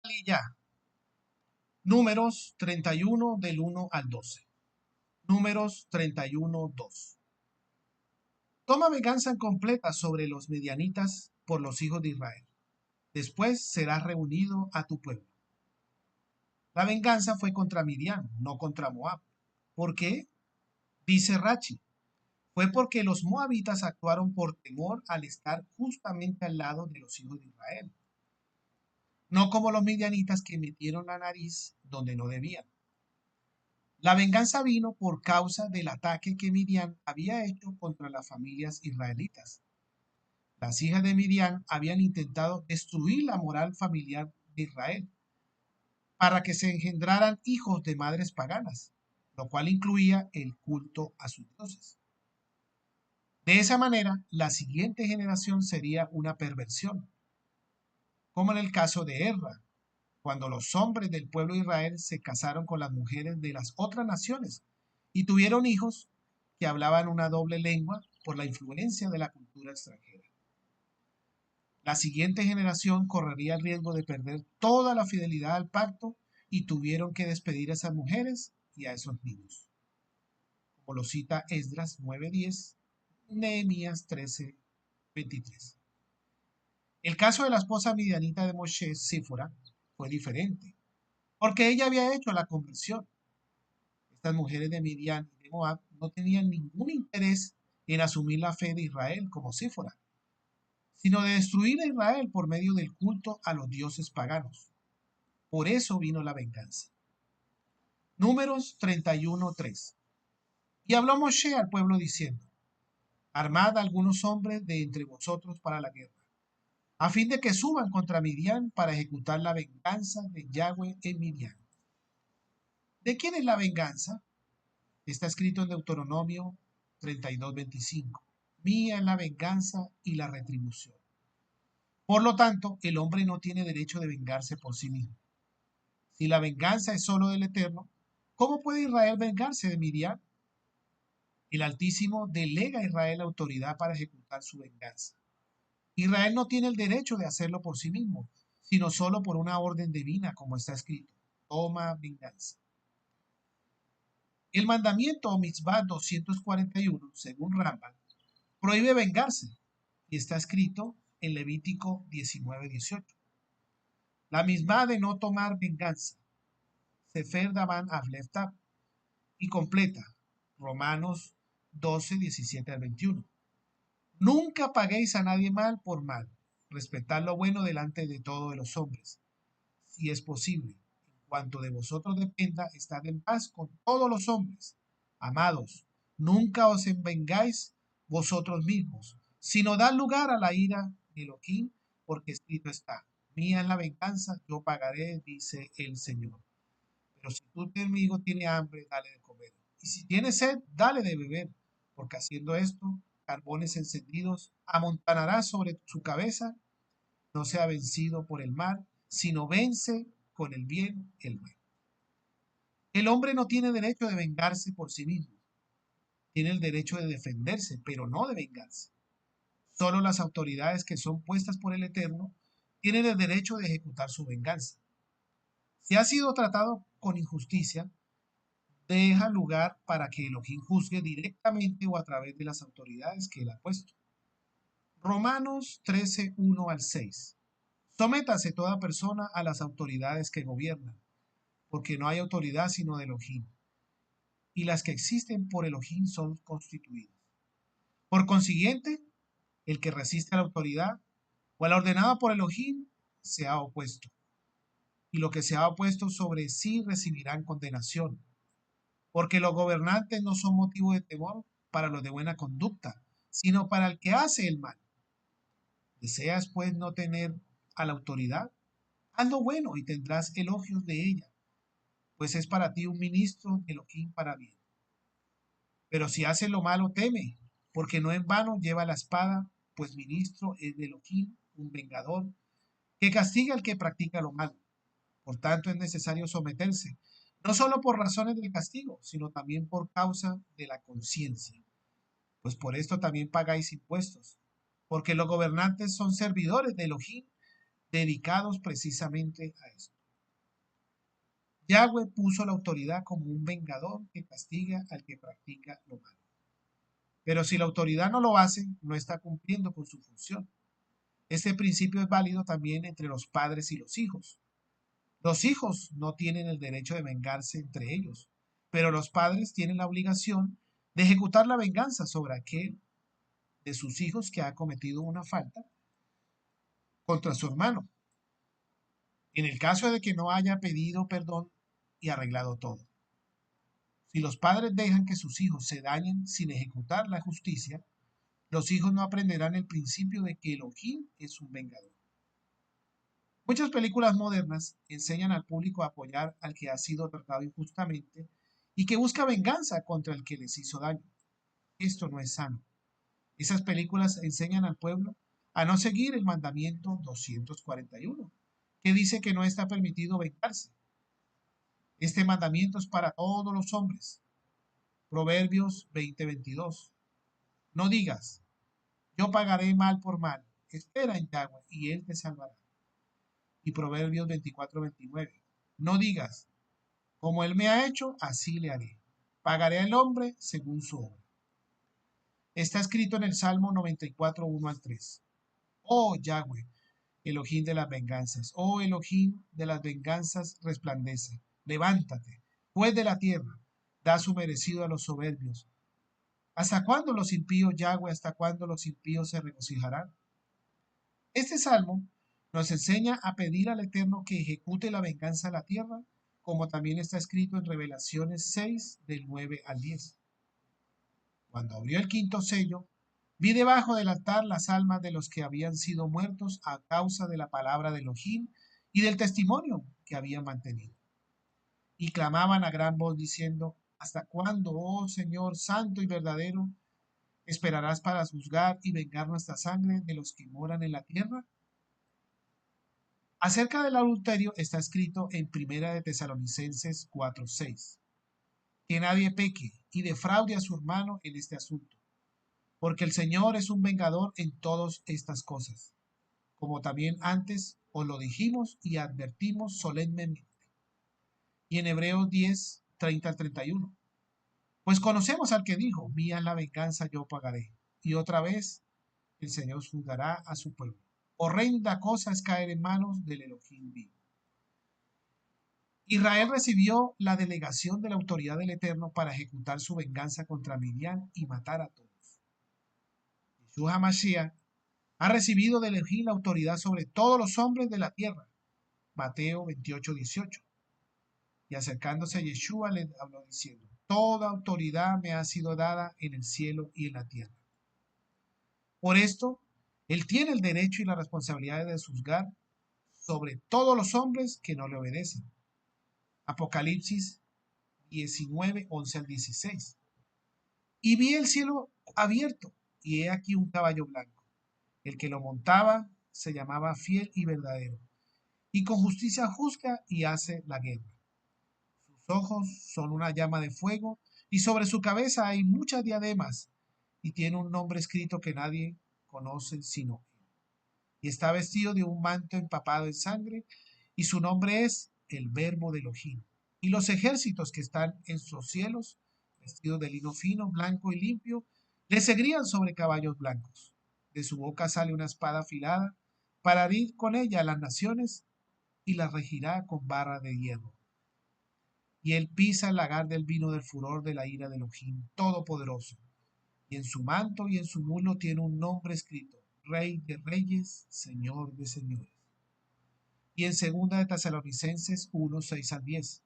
Y ya. Números 31 del 1 al 12. Números 31, 2. Toma venganza completa sobre los midianitas por los hijos de Israel. Después serás reunido a tu pueblo. La venganza fue contra Midian, no contra Moab. ¿Por qué? Dice Rachi. Fue porque los moabitas actuaron por temor al estar justamente al lado de los hijos de Israel. No como los midianitas que metieron la nariz donde no debían. La venganza vino por causa del ataque que Midian había hecho contra las familias israelitas. Las hijas de Midian habían intentado destruir la moral familiar de Israel para que se engendraran hijos de madres paganas, lo cual incluía el culto a sus dioses. De esa manera, la siguiente generación sería una perversión, como en el caso de Erra, cuando los hombres del pueblo de Israel se casaron con las mujeres de las otras naciones y tuvieron hijos que hablaban una doble lengua por la influencia de la cultura extranjera. La siguiente generación correría el riesgo de perder toda la fidelidad al pacto y tuvieron que despedir a esas mujeres y a esos niños. Como lo cita Esdras 9:10, Nehemías 13:23. El caso de la esposa midianita de Moshe, Sífora, fue diferente, porque ella había hecho la conversión. Estas mujeres de Midian y de Moab no tenían ningún interés en asumir la fe de Israel como Sífora, sino de destruir a Israel por medio del culto a los dioses paganos. Por eso vino la venganza. Números 31:3. Y habló Moshe al pueblo diciendo: Armad algunos hombres de entre vosotros para la guerra, a fin de que suban contra Midian para ejecutar la venganza de Yahweh en Midian. ¿De quién es la venganza? Está escrito en Deuteronomio 32:25. Mía es la venganza y la retribución. Por lo tanto, el hombre no tiene derecho de vengarse por sí mismo. Si la venganza es solo del Eterno, ¿cómo puede Israel vengarse de Midian? El Altísimo delega a Israel la autoridad para ejecutar su venganza. Israel no tiene el derecho de hacerlo por sí mismo, sino solo por una orden divina, como está escrito. Toma venganza. El mandamiento o mitzvah 241, según Rambam, prohíbe vengarse y está escrito en Levítico 19:18. La misma de no tomar venganza, Sefer Daban Avleftab, y completa, Romanos 12:17-21. Nunca paguéis a nadie mal por mal. Respetad lo bueno delante de todos los hombres. Si es posible, en cuanto de vosotros dependa, estad en paz con todos los hombres. Amados, nunca os vengáis vosotros mismos, sino dad lugar a la ira de Elohim, porque escrito está: Mía es la venganza, yo pagaré, dice el Señor. Pero si tu enemigo tiene hambre, dale de comer. Y si tiene sed, dale de beber, porque haciendo esto, carbones encendidos amontonará sobre su cabeza. No sea vencido por el mal, sino vence con el bien el mal. El hombre no tiene derecho de vengarse por sí mismo. Tiene el derecho de defenderse, pero no de vengarse. Solo las autoridades que son puestas por el Eterno tienen el derecho de ejecutar su venganza. Si ha sido tratado con injusticia, deja lugar para que Elohim juzgue directamente o a través de las autoridades que él ha puesto. Romanos 13:1-6. Sométase toda persona a las autoridades que gobiernan, porque no hay autoridad sino de Elohim, y las que existen por Elohim son constituidas. Por consiguiente, el que resiste a la autoridad o a la ordenada por Elohim se ha opuesto, y lo que se ha opuesto sobre sí recibirán condenación, porque los gobernantes no son motivo de temor para los de buena conducta, sino para el que hace el mal. ¿Deseas pues no tener a la autoridad? Haz lo bueno y tendrás elogios de ella, pues es para ti un ministro de Elohim para bien. Pero si haces lo malo, teme, porque no en vano lleva la espada, pues ministro es de Elohim, un vengador, que castiga al que practica lo malo. Por tanto, es necesario someterse, no solo por razones del castigo, sino también por causa de la conciencia. Pues por esto también pagáis impuestos, porque los gobernantes son servidores de Elohim, dedicados precisamente a esto. Yahweh puso la autoridad como un vengador que castiga al que practica lo malo. Pero si la autoridad no lo hace, no está cumpliendo con su función. Este principio es válido también entre los padres y los hijos. Los hijos no tienen el derecho de vengarse entre ellos, pero los padres tienen la obligación de ejecutar la venganza sobre aquel de sus hijos que ha cometido una falta contra su hermano, en el caso de que no haya pedido perdón y arreglado todo. Si los padres dejan que sus hijos se dañen sin ejecutar la justicia, los hijos no aprenderán el principio de que Elohim es un vengador. Muchas películas modernas enseñan al público a apoyar al que ha sido tratado injustamente y que busca venganza contra el que les hizo daño. Esto no es sano. Esas películas enseñan al pueblo a no seguir el mandamiento 241, que dice que no está permitido vengarse. Este mandamiento es para todos los hombres. Proverbios 20:22. No digas, yo pagaré mal por mal. Espera en Yahweh y Él te salvará. Y Proverbios 24:29. No digas, como Él me ha hecho, así le haré. Pagaré al hombre según su obra. Está escrito en el Salmo 94, 1 al 3. Oh Yahweh, Elohim de las venganzas. Oh Elohim de las venganzas, resplandece. Levántate, juez de la tierra, da su merecido a los soberbios. ¿Hasta cuándo los impíos, Yahweh, hasta cuándo los impíos se regocijarán? Este salmo nos enseña a pedir al Eterno que ejecute la venganza a la tierra, como también está escrito en Revelaciones 6, del 9 al 10. Cuando abrió el quinto sello, vi debajo del altar las almas de los que habían sido muertos a causa de la palabra de Elohim y del testimonio que habían mantenido. Y clamaban a gran voz diciendo, ¿hasta cuándo, oh Señor santo y verdadero, esperarás para juzgar y vengar nuestra sangre de los que moran en la tierra? Acerca del adulterio está escrito en Primera de Tesalonicenses 4:6, que nadie peque y defraude a su hermano en este asunto, porque el Señor es un vengador en todas estas cosas, como también antes os lo dijimos y advertimos solemnemente. Y en Hebreos 10:30 al 31, pues conocemos al que dijo, mía es la venganza, yo pagaré. Y otra vez el Señor juzgará a su pueblo. Horrenda cosa es caer en manos del Elohim vivo. Israel recibió la delegación de la autoridad del Eterno para ejecutar su venganza contra Midian y matar a todos. Yeshua HaMashiach ha recibido de Elohim la autoridad sobre todos los hombres de la tierra. Mateo 28:18. Y acercándose a Yeshua le habló diciendo, toda autoridad me ha sido dada en el cielo y en la tierra. Por esto, él tiene el derecho y la responsabilidad de juzgar sobre todos los hombres que no le obedecen. Apocalipsis 19:11 al 16. Y vi el cielo abierto, y he aquí un caballo blanco. El que lo montaba se llamaba Fiel y Verdadero, y con justicia juzga y hace la guerra. Sus ojos son una llama de fuego, y sobre su cabeza hay muchas diademas, y tiene un nombre escrito que nadie conoce sino él. Y está vestido de un manto empapado en sangre, y su nombre es el Verbo de Elohim. Y los ejércitos que están en sus cielos, vestidos de lino fino, blanco y limpio, le seguirían sobre caballos blancos. De su boca sale una espada afilada, para herir con ella a las naciones, y las regirá con barra de hierro. Y él pisa el lagar del vino del furor de la ira de Elohim Todopoderoso. Y en su manto y en su muslo tiene un nombre escrito, Rey de Reyes, Señor de Señores. Y en segunda de Tesalonicenses 1:6 al 10.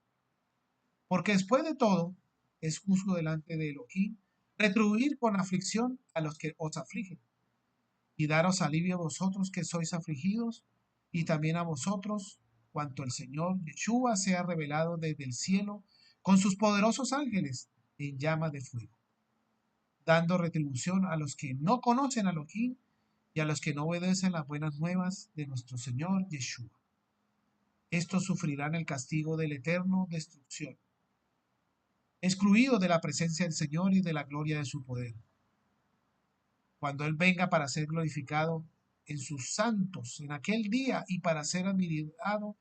Porque después de todo, es justo delante de Elohim retribuir con aflicción a los que os afligen, y daros alivio a vosotros que sois afligidos, y también a vosotros, cuanto el Señor Yeshua sea revelado desde el cielo con sus poderosos ángeles en llamas de fuego, dando retribución a los que no conocen a Elohim y a los que no obedecen las buenas nuevas de nuestro Señor Yeshua. Estos sufrirán el castigo de la eterna destrucción, excluidos de la presencia del Señor y de la gloria de su poder. Cuando Él venga para ser glorificado en sus santos en aquel día y para ser admirado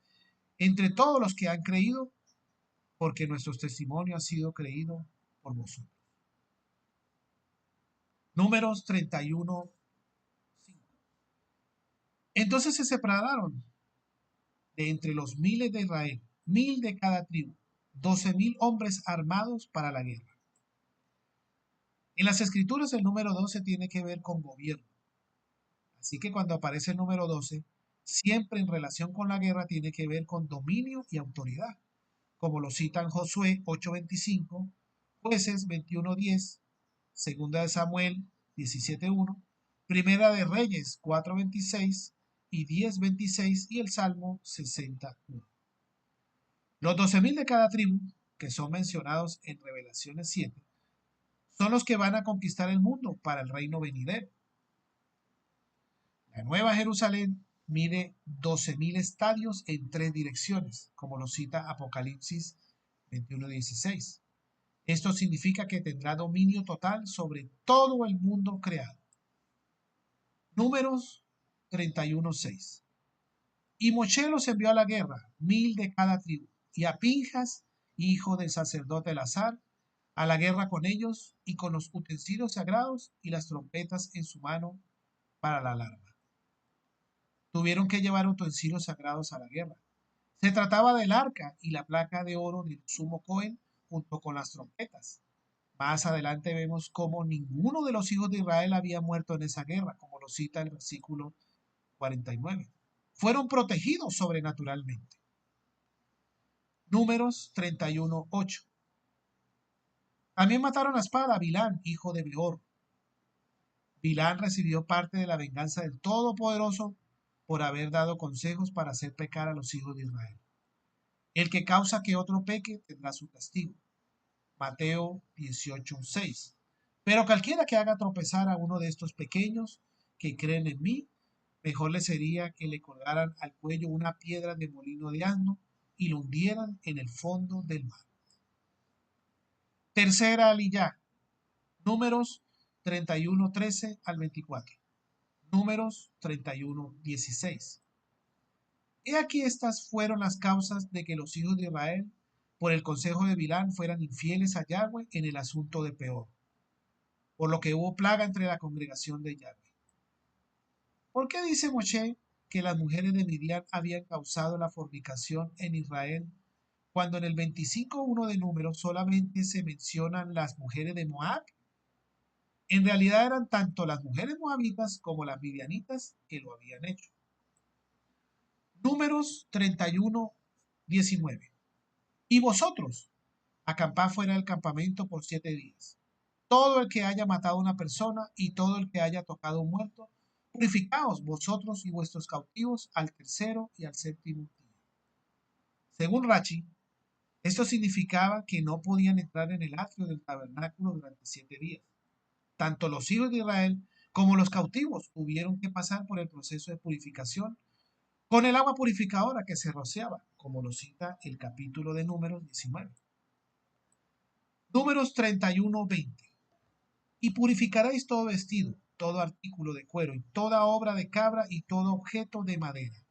entre todos los que han creído, porque nuestro testimonio ha sido creído por vosotros. Números 31:5. Entonces se separaron de entre los miles de Israel, 1000 de cada tribu, 12,000 hombres armados para la guerra. En las escrituras el número 12 tiene que ver con gobierno. Así que cuando aparece el número 12, siempre en relación con la guerra tiene que ver con dominio y autoridad, como lo citan Josué 8:25, Jueces 21:10, Segunda de Samuel 17:1, Primera de Reyes 4:26 y 10:26 y el Salmo 61. Los 12,000 de cada tribu, que son mencionados en Revelaciones 7, son los que van a conquistar el mundo para el reino venidero. La Nueva Jerusalén mide 12,000 estadios en 3 direcciones, como lo cita Apocalipsis 21:16. Esto significa que tendrá dominio total sobre todo el mundo creado. Números 31:6. Y Moshe los envió a la guerra, 1000 de cada tribu, y a Pinjas, hijo del sacerdote Elazar, a la guerra con ellos y con los utensilios sagrados y las trompetas en su mano para la alarma. Tuvieron que llevar utensilios sagrados a la guerra. Se trataba del arca y la placa de oro del sumo Cohen junto con las trompetas. Más adelante vemos cómo ninguno de los hijos de Israel había muerto en esa guerra, como lo cita el versículo 49. Fueron protegidos sobrenaturalmente. Números 31:8. También mataron a espada a Bilán, hijo de Beor. Bilán recibió parte de la venganza del Todopoderoso por haber dado consejos para hacer pecar a los hijos de Israel. El que causa que otro peque tendrá su castigo. Mateo 18:6. Pero cualquiera que haga tropezar a uno de estos pequeños que creen en mí, mejor le sería que le colgaran al cuello una piedra de molino de asno y lo hundieran en el fondo del mar. Tercera aliyá, Números 31:13 al 24. Números 31:16. He aquí estas fueron las causas de que los hijos de Israel, por el consejo de Bilán, fueran infieles a Yahweh en el asunto de Peor, por lo que hubo plaga entre la congregación de Yahweh. ¿Por qué dice Moshe que las mujeres de Midian habían causado la fornicación en Israel, cuando en el 25:1 de Números solamente se mencionan las mujeres de Moab? En realidad eran tanto las mujeres moabitas como las midianitas que lo habían hecho. Números 31:19. Y vosotros, acampad fuera del campamento por 7 días. Todo el que haya matado a una persona y todo el que haya tocado a un muerto, purificaos vosotros y vuestros cautivos al tercero y al séptimo día. Según Rachi, esto significaba que no podían entrar en el atrio del tabernáculo durante 7 días. Tanto los hijos de Israel como los cautivos tuvieron que pasar por el proceso de purificación con el agua purificadora que se rociaba, como lo cita el capítulo de Números 19. Números 31:20. Y purificaréis todo vestido, todo artículo de cuero, y toda obra de cabra, y todo objeto de madera.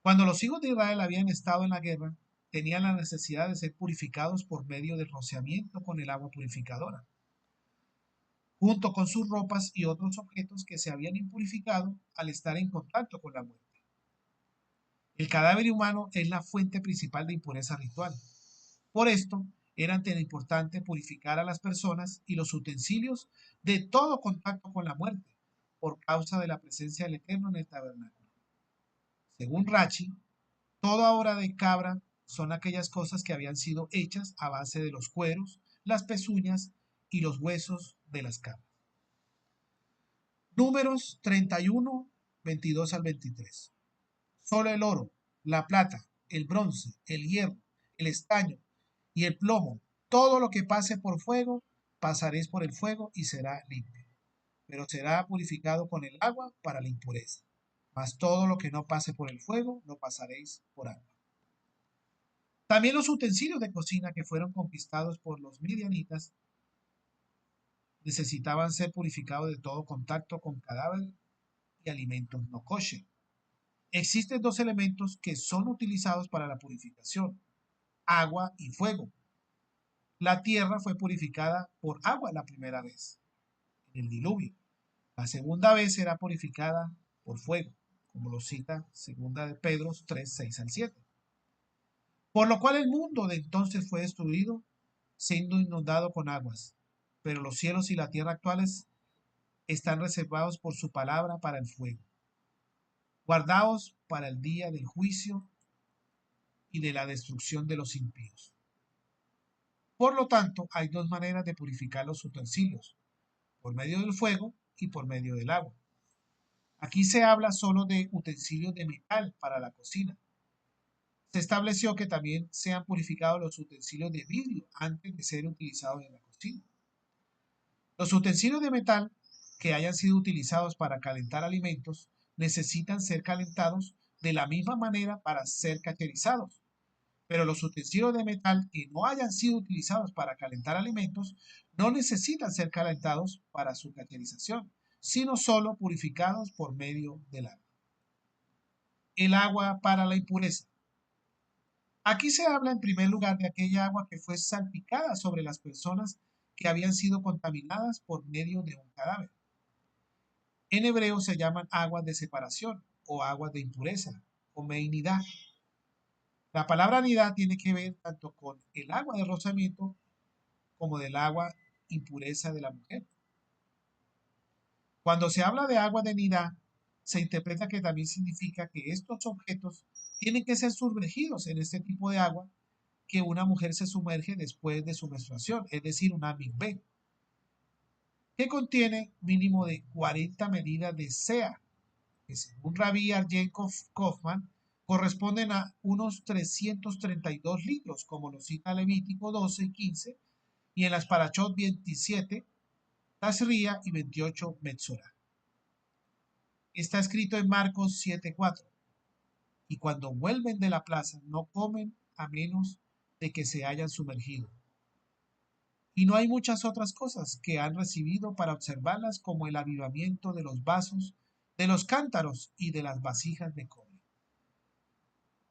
Cuando los hijos de Israel habían estado en la guerra, tenían la necesidad de ser purificados por medio del rociamiento con el agua purificadora, junto con sus ropas y otros objetos que se habían impurificado al estar en contacto con la muerte. El cadáver humano es la fuente principal de impureza ritual. Por esto, era tan importante purificar a las personas y los utensilios de todo contacto con la muerte, por causa de la presencia del Eterno en el tabernáculo. Según Rachi, toda obra de cabra son aquellas cosas que habían sido hechas a base de los cueros, las pezuñas y los huesos de las cabras. Números 31, 22 al 23. Solo el oro, la plata, el bronce, el hierro, el estaño y el plomo, todo lo que pase por fuego, pasaréis por el fuego y será limpio, pero será purificado con el agua para la impureza. Mas todo lo que no pase por el fuego, lo pasaréis por agua. También los utensilios de cocina que fueron conquistados por los midianitas necesitaban ser purificados de todo contacto con cadáver y alimentos no kosher. Existen dos elementos que son utilizados para la purificación: agua y fuego. La tierra fue purificada por agua la primera vez, en el diluvio. La segunda vez será purificada por fuego, como lo cita 2 de Pedro 3, 6 al 7. Por lo cual el mundo de entonces fue destruido, siendo inundado con aguas. Pero los cielos y la tierra actuales están reservados por su palabra para el fuego, guardados para el día del juicio y de la destrucción de los impíos. Por lo tanto, hay dos maneras de purificar los utensilios, por medio del fuego y por medio del agua. Aquí se habla solo de utensilios de metal para la cocina. Se estableció que también sean purificados los utensilios de vidrio antes de ser utilizados en la cocina. Los utensilios de metal que hayan sido utilizados para calentar alimentos necesitan ser calentados de la misma manera para ser cauterizados. Pero los utensilios de metal que no hayan sido utilizados para calentar alimentos no necesitan ser calentados para su cauterización, sino solo purificados por medio del agua. El agua para la impureza. Aquí se habla en primer lugar de aquella agua que fue salpicada sobre las personas que habían sido contaminadas por medio de un cadáver. En hebreo se llaman aguas de separación o aguas de impureza o meinidad. La palabra nidad tiene que ver tanto con el agua de rozamiento como del agua impureza de la mujer. Cuando se habla de agua de nidad, se interpreta que también significa que estos objetos tienen que ser sumergidos en este tipo de agua que una mujer se sumerge después de su menstruación, es decir, una mikveh, que contiene mínimo de 40 medidas de sea, que según Rabbi Arjen Kaufman corresponden a unos 332 litros, como lo cita Levítico 12 y 15, y en las Parashot 27, Tazria y 28, Metzora. Está escrito en Marcos 7:4, y cuando vuelven de la plaza no comen a menos de que se hayan sumergido. Y no hay muchas otras cosas que han recibido para observarlas como el avivamiento de los vasos, de los cántaros y de las vasijas de cobre.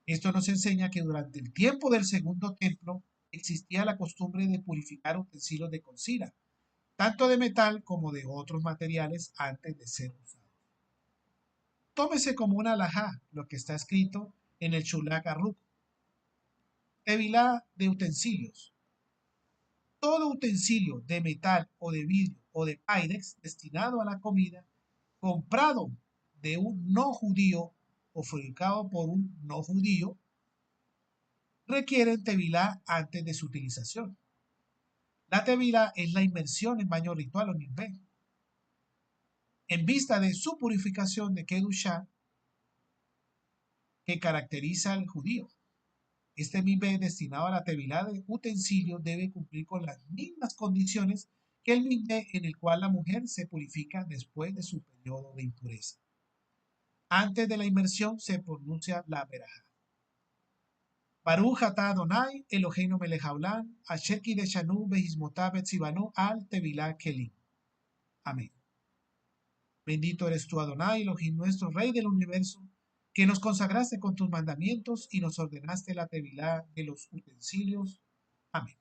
Esto nos enseña que durante el tiempo del segundo templo existía la costumbre de purificar utensilios de cocina, tanto de metal como de otros materiales antes de ser usados. Tómese como una alajá lo que está escrito en el Shulach Aruch, Tevilá de utensilios. Todo utensilio de metal o de vidrio o de pyrex destinado a la comida, comprado de un no judío o fabricado por un no judío, requieren tevilá antes de su utilización. La tevilá es la inmersión en baño ritual o mikveh, en vista de su purificación de kedushá que caracteriza al judío. Este mikveh destinado a la tevilá de utensilios debe cumplir con las mismas condiciones que el mikveh en el cual la mujer se purifica después de su periodo de impureza. Antes de la inmersión se pronuncia la verajá. Baruch atah Adonai Eloheinu melech haolam asher kideshanu behismotav betzivanu al tevilá kelim. Amén. Bendito eres tú, Adonai, Elohim nuestro, Rey del universo, que nos consagraste con tus mandamientos y nos ordenaste la tevilá de los utensilios. Amén.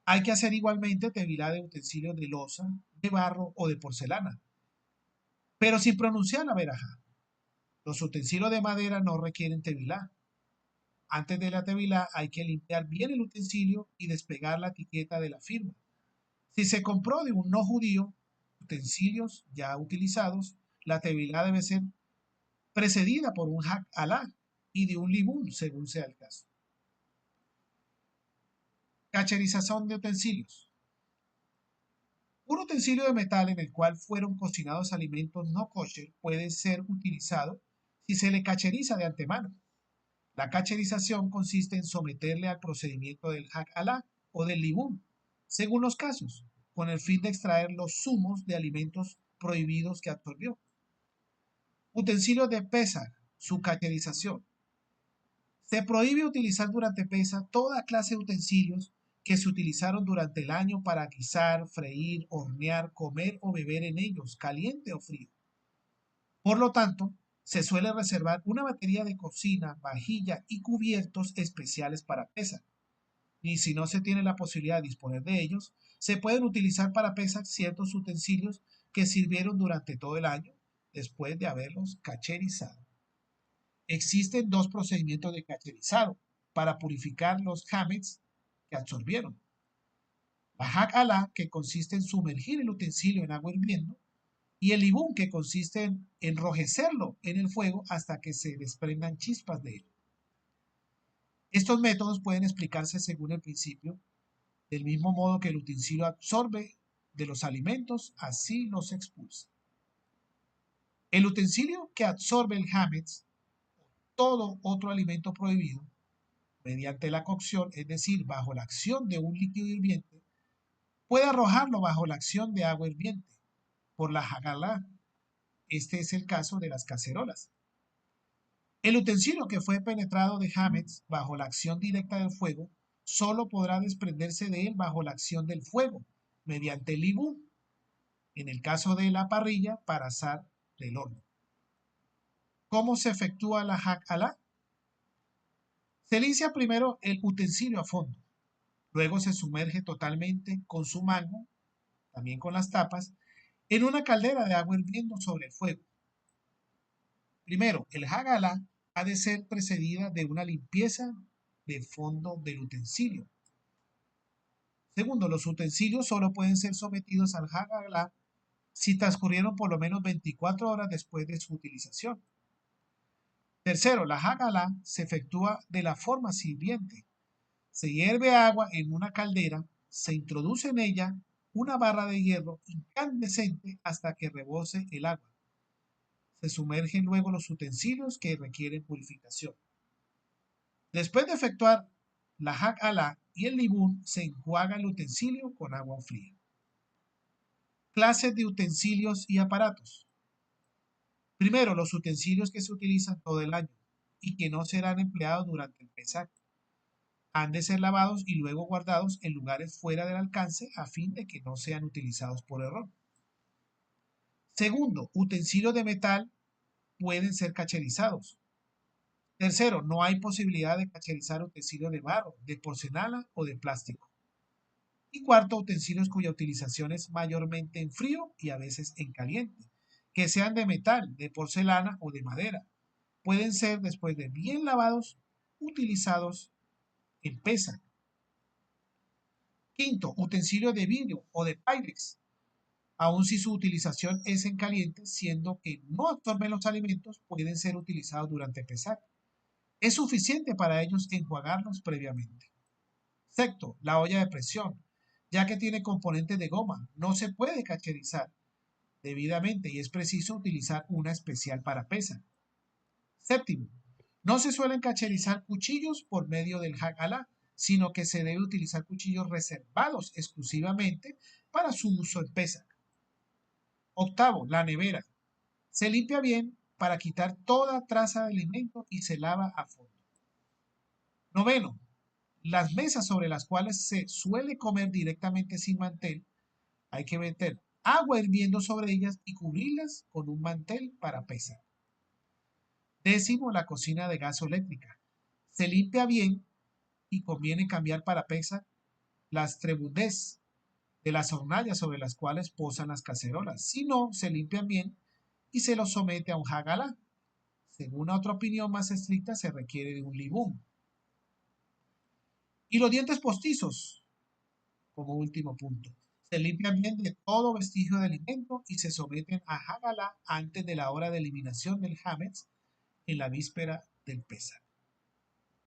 Hay que hacer igualmente tevilá de utensilios de loza, de barro o de porcelana, pero sin pronunciar la verajá. Los utensilios de madera no requieren tevilá. Antes de la tevilá hay que limpiar bien el utensilio y despegar la etiqueta de la firma. Si se compró de un no judío, utensilios ya utilizados, la tevilá debe ser precedida por un hak alá y de un libún, según sea el caso. Cacherización de utensilios. Un utensilio de metal en el cual fueron cocinados alimentos no kosher puede ser utilizado si se le cacheriza de antemano. La cacherización consiste en someterle al procedimiento del hak alá o del libún, según los casos, con el fin de extraer los zumos de alimentos prohibidos que absorbió. Utensilios de Pesach, su cacherización. Se prohíbe utilizar durante Pesach toda clase de utensilios que se utilizaron durante el año para guisar, freír, hornear, comer o beber en ellos, caliente o frío. Por lo tanto, Se suele reservar una batería de cocina, vajilla y cubiertos especiales para Pesach. Y si no se tiene la posibilidad de disponer de ellos, se pueden utilizar para Pesach ciertos utensilios que sirvieron durante todo el año después de haberlos cacherizado. Existen dos procedimientos de cacherizado para purificar los hametz que absorbieron. La Hak-Alá, que consiste en sumergir el utensilio en agua hirviendo, y el ibún, que consiste en enrojecerlo en el fuego hasta que se desprendan chispas de él. Estos métodos pueden explicarse según el principio, del mismo modo que el utensilio absorbe de los alimentos, así los expulsa. El utensilio que absorbe el hametz, todo otro alimento prohibido, mediante la cocción, es decir, bajo la acción de un líquido hirviente, puede arrojarlo bajo la acción de agua hirviente, por la Hagalá. Este es el caso de las cacerolas. El utensilio que fue penetrado de hametz bajo la acción directa del fuego solo podrá desprenderse de él bajo la acción del fuego, mediante el ibún, en el caso de la parrilla para asar del horno. ¿Cómo se efectúa la Hak-Alá? Se lincia primero el utensilio a fondo, luego se sumerge totalmente con su mango, también con las tapas, en una caldera de agua hirviendo sobre el fuego. Primero, el Hak-Alá ha de ser precedida de una limpieza de fondo del utensilio. Segundo, los utensilios solo pueden ser sometidos al Hak-Alá si transcurrieron por lo menos 24 horas después de su utilización. Tercero, la Hak-Alá se efectúa de la forma siguiente. Se hierve agua en una caldera, se introduce en ella una barra de hierro incandescente hasta que rebose el agua. Se sumergen luego los utensilios que requieren purificación. Después de efectuar la Hak-Alá y el libún, se enjuaga el utensilio con agua fría. Clases de utensilios y aparatos. Primero, los utensilios que se utilizan todo el año y que no serán empleados durante el Pesaj. Han de ser lavados y luego guardados en lugares fuera del alcance a fin de que no sean utilizados por error. Segundo, utensilios de metal pueden ser cacherizados. Tercero, no hay posibilidad de cacherizar utensilios de barro, de porcelana o de plástico. Y cuarto, utensilios cuya utilización es mayormente en frío y a veces en caliente, que sean de metal, de porcelana o de madera. Pueden ser, después de bien lavados, utilizados en Pesaj. Quinto, utensilios de vidrio o de Pyrex, aun si su utilización es en caliente, siendo que no absorben los alimentos, pueden ser utilizados durante Pesaj. Es suficiente para ellos enjuagarlos previamente. Sexto, la olla de presión, ya que tiene componentes de goma, no se puede cacherizar debidamente y es preciso utilizar una especial para Pesaj. Séptimo, no se suelen cacherizar cuchillos por medio del Hak-Alá, sino que se debe utilizar cuchillos reservados exclusivamente para su uso en Pesaj. Octavo, la nevera. Se limpia bien para quitar toda traza de alimento y se lava a fondo. Noveno, las mesas sobre las cuales se suele comer directamente sin mantel, hay que meter agua hirviendo sobre ellas y cubrirlas con un mantel para Pesaj. Décimo, la cocina de gas o eléctrica. Se limpia bien y conviene cambiar para Pesaj las trebudés de las hornallas sobre las cuales posan las cacerolas. Si no, se limpian bien y se los somete a un Hagalá. Según otra opinión más estricta, se requiere de un libún. Y los dientes postizos, como último punto. Se limpian bien de todo vestigio de alimento y se someten a Hagalá antes de la hora de eliminación del hametz en la víspera del Pesaj.